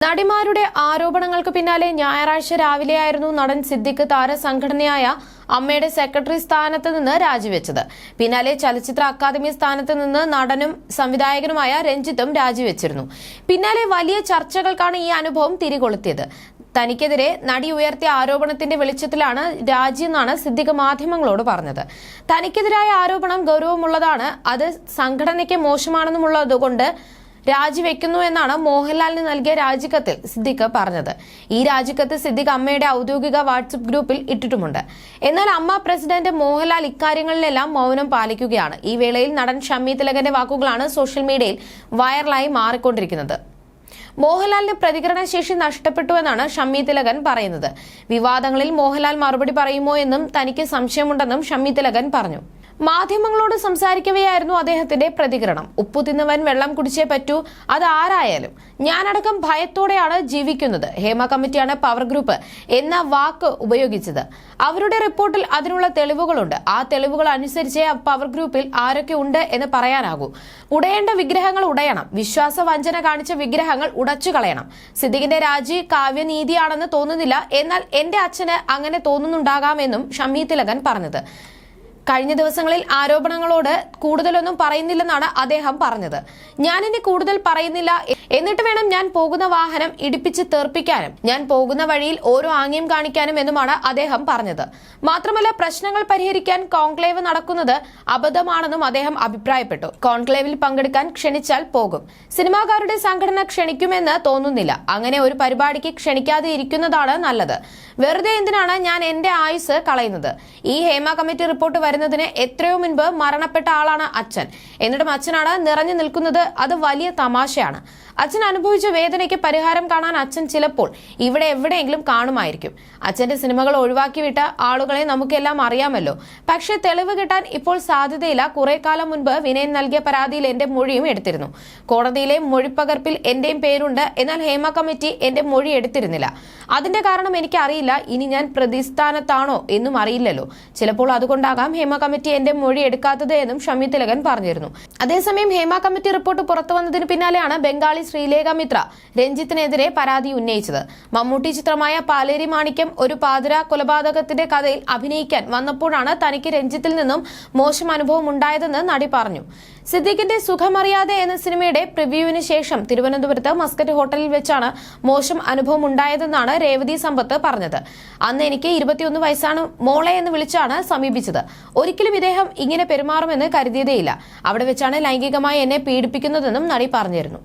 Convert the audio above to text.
നടിമാരുടെ ആരോപണങ്ങൾക്ക് പിന്നാലെ ഞായറാഴ്ച രാവിലെയായിരുന്നു നടൻ സിദ്ദിഖ് താരസംഘടനയായ അമ്മയുടെ സെക്രട്ടറി സ്ഥാനത്ത് നിന്ന് രാജിവെച്ചത്. പിന്നാലെ ചലച്ചിത്ര അക്കാദമി സ്ഥാനത്ത് നിന്ന് നടനും സംവിധായകനുമായ രഞ്ജിത്തും രാജിവെച്ചിരുന്നു. പിന്നാലെ വലിയ ചർച്ചകൾക്കാണ് ഈ അനുഭവം തിരികൊളുത്തിയത്. തനിക്കെതിരെ നടി ഉയർത്തിയ ആരോപണത്തിന്റെ വെളിച്ചത്തിലാണ് രാജിയെന്നാണ് സിദ്ദിഖ് മാധ്യമങ്ങളോട് പറഞ്ഞത്. തനിക്കെതിരായ ആരോപണം ഗൗരവമുള്ളതാണ്, അത് സംഘടനയ്ക്ക് മോശമാണെന്നുമുള്ളതുകൊണ്ട് രാജിവെക്കുന്നു എന്നാണ് മോഹൻലാലിന് നൽകിയ രാജിക്കത്തിൽ സിദ്ദിഖ് പറഞ്ഞത്. ഈ രാജിക്കത്ത് സിദ്ദിഖ് അമ്മയുടെ ഔദ്യോഗിക വാട്സ്ആപ്പ് ഗ്രൂപ്പിൽ ഇട്ടിട്ടുമുണ്ട്. എന്നാൽ അമ്മ പ്രസിഡന്റ് മോഹൻലാൽ ഇക്കാര്യങ്ങളിലെല്ലാം മൗനം പാലിക്കുകയാണ്. ഈ വേളയിൽ നടൻ ഷമ്മി തിലകന്റെ വാക്കുകളാണ് സോഷ്യൽ മീഡിയയിൽ വൈറലായി മാറിക്കൊണ്ടിരിക്കുന്നത്. മോഹൻലാലിന് പ്രതികരണശേഷി നഷ്ടപ്പെട്ടുവെന്നാണ് ഷമ്മി തിലകൻ പറയുന്നത്. വിവാദങ്ങളിൽ മോഹൻലാൽ മറുപടി പറയുമോ എന്നും തനിക്ക് സംശയമുണ്ടെന്നും ഷമ്മി തിലകൻ പറഞ്ഞു. മാധ്യമങ്ങളോട് സംസാരിക്കവെയായിരുന്നു അദ്ദേഹത്തിന്റെ പ്രതികരണം. ഉപ്പു തിന്നവൻ വെള്ളം കുടിച്ചേ പറ്റൂ, അത് ആരായാലും. ഞാനടക്കം ഭയത്തോടെയാണ് ജീവിക്കുന്നത്. ഹേമ കമ്മിറ്റിയാണ് പവർ ഗ്രൂപ്പ് എന്ന വാക്ക് ഉപയോഗിച്ചത്. അവരുടെ റിപ്പോർട്ടിൽ അതിനുള്ള തെളിവുകളുണ്ട്. ആ തെളിവുകൾ അനുസരിച്ച് പവർ ഗ്രൂപ്പിൽ ആരൊക്കെ ഉണ്ട് എന്ന് പറയാനാകൂ. ഉടയേണ്ട വിഗ്രഹങ്ങൾ ഉടയണം. വിശ്വാസവഞ്ചന കാണിച്ച വിഗ്രഹങ്ങൾ ഉടച്ചു കളയണം. സിദ്ദിഖിന്റെ രാജി കാവ്യനീതിയാണെന്ന് തോന്നുന്നില്ല, എന്നാൽ എന്റെ അച്ഛന് അങ്ങനെ തോന്നുന്നുണ്ടാകാമെന്നും ഷമ്മി തിലകൻ പറഞ്ഞത്. കഴിഞ്ഞ ദിവസങ്ങളിൽ ആരോപണങ്ങളോട് കൂടുതലൊന്നും പറയുന്നില്ലെന്നാണ് അദ്ദേഹം പറഞ്ഞത്. ഞാനിനി കൂടുതൽ പറയുന്നില്ല, എന്നിട്ട് വേണം ഞാൻ പോകുന്ന വാഹനം ഇടിപ്പിച്ച് തെറിപ്പിക്കാനും ഞാൻ പോകുന്ന വഴിയിൽ ഓരോ ആംഗ്യം കാണിക്കാനും എന്നുമാണ് അദ്ദേഹം പറഞ്ഞത്. മാത്രമല്ല, പ്രശ്നങ്ങൾ പരിഹരിക്കാൻ കോൺക്ലേവ് നടക്കുന്നത് അബദ്ധമാണെന്നും അദ്ദേഹം അഭിപ്രായപ്പെട്ടു. കോൺക്ലേവിൽ പങ്കെടുക്കാൻ ക്ഷണിച്ചാൽ പോകും. സിനിമാക്കാരുടെ സംഘടന ക്ഷണിക്കുമെന്ന് തോന്നുന്നില്ല. അങ്ങനെ ഒരു പരിപാടിക്ക് ക്ഷണിക്കാതെ ഇരിക്കുന്നതാണ് നല്ലത്. വെറുതെ എന്തിനാണ് ഞാൻ എന്റെ ആയുസ് കളയുന്നത്? ഈ ഹേമ കമ്മിറ്റി റിപ്പോർട്ട് വരുന്നതിന് എത്രയോ മുൻപ് മരണപ്പെട്ട ആളാണ് അച്ഛൻ. എന്നിട്ടും അച്ഛനാണ് നിറഞ്ഞു നിൽക്കുന്നത്. അത് വലിയ തമാശയാണ്. അച്ഛൻ അനുഭവിച്ച വേദനയ്ക്ക് പരിഹാരം കാണാൻ അച്ഛൻ ചിലപ്പോൾ ഇവിടെ എവിടെയെങ്കിലും കാണുമായിരിക്കും. അച്ഛന്റെ സിനിമകൾ ഒഴിവാക്കി വിട്ട ആളുകളെ നമുക്കെല്ലാം അറിയാമല്ലോ. പക്ഷേ തെളിവ് കിട്ടാൻ ഇപ്പോൾ സാധ്യതയില്ല. കുറെ കാലം മുൻപ് വിനയൻ നൽകിയ പരാതിയിൽ എന്റെ മൊഴിയും എടുത്തിരുന്നു. കോടതിയിലെ മൊഴിപ്പകർപ്പിൽ എന്റെയും പേരുണ്ട്. എന്നാൽ ഹേമ കമ്മിറ്റി എന്റെ മൊഴി എടുത്തിരുന്നില്ല. അതിന്റെ കാരണം എനിക്കറിയില്ല. ഇനി ഞാൻ പ്രതിസ്ഥാനത്താണോ എന്നും അറിയില്ലല്ലോ. ചിലപ്പോൾ അതുകൊണ്ടാകാം ഹേമ കമ്മിറ്റി എന്റെ മൊഴി എടുക്കാത്തത് എന്നും ഷമ്മി തിലകൻ പറഞ്ഞിരുന്നു. അതേസമയം ഹേമ കമ്മിറ്റി റിപ്പോർട്ട് പുറത്തു വന്നതിന് പിന്നാലെയാണ് ബംഗാളി ശ്രീലേഖ മിത്ര രഞ്ജിത്തിനെതിരെ പരാതി ഉന്നയിച്ചത്. മമ്മൂട്ടി ചിത്രമായ പാലേരി മാണിക്യം ഒരു പാതിര കൊലപാതകത്തിന്റെ കഥയിൽ അഭിനയിക്കാൻ വന്നപ്പോഴാണ് തനിക്ക് രഞ്ജിത്തിൽ നിന്നും മോശം അനുഭവം ഉണ്ടായതെന്ന് നടി പറഞ്ഞു. സിദ്ദിഖിന്റെ സുഖമറിയാതെ എന്ന സിനിമയുടെ പ്രിവ്യൂവിന് ശേഷം തിരുവനന്തപുരത്ത് മസ്കറ്റ് ഹോട്ടലിൽ വെച്ചാണ് മോശം അനുഭവം ഉണ്ടായതെന്നാണ് രേവതി സമ്പത്ത് പറഞ്ഞത്. അന്ന് എനിക്ക് 21 വയസ്സാണ്, മോളെ എന്ന് വിളിച്ചാണ് സമീപിച്ചത്. ഒരിക്കലും ഇദ്ദേഹം ഇങ്ങനെ പെരുമാറുമെന്ന് കരുതിയതേയില്ല. അവിടെ വെച്ചാണ് ലൈംഗികമായി എന്നെ പീഡിപ്പിക്കുന്നതെന്നും നടി പറഞ്ഞിരുന്നു.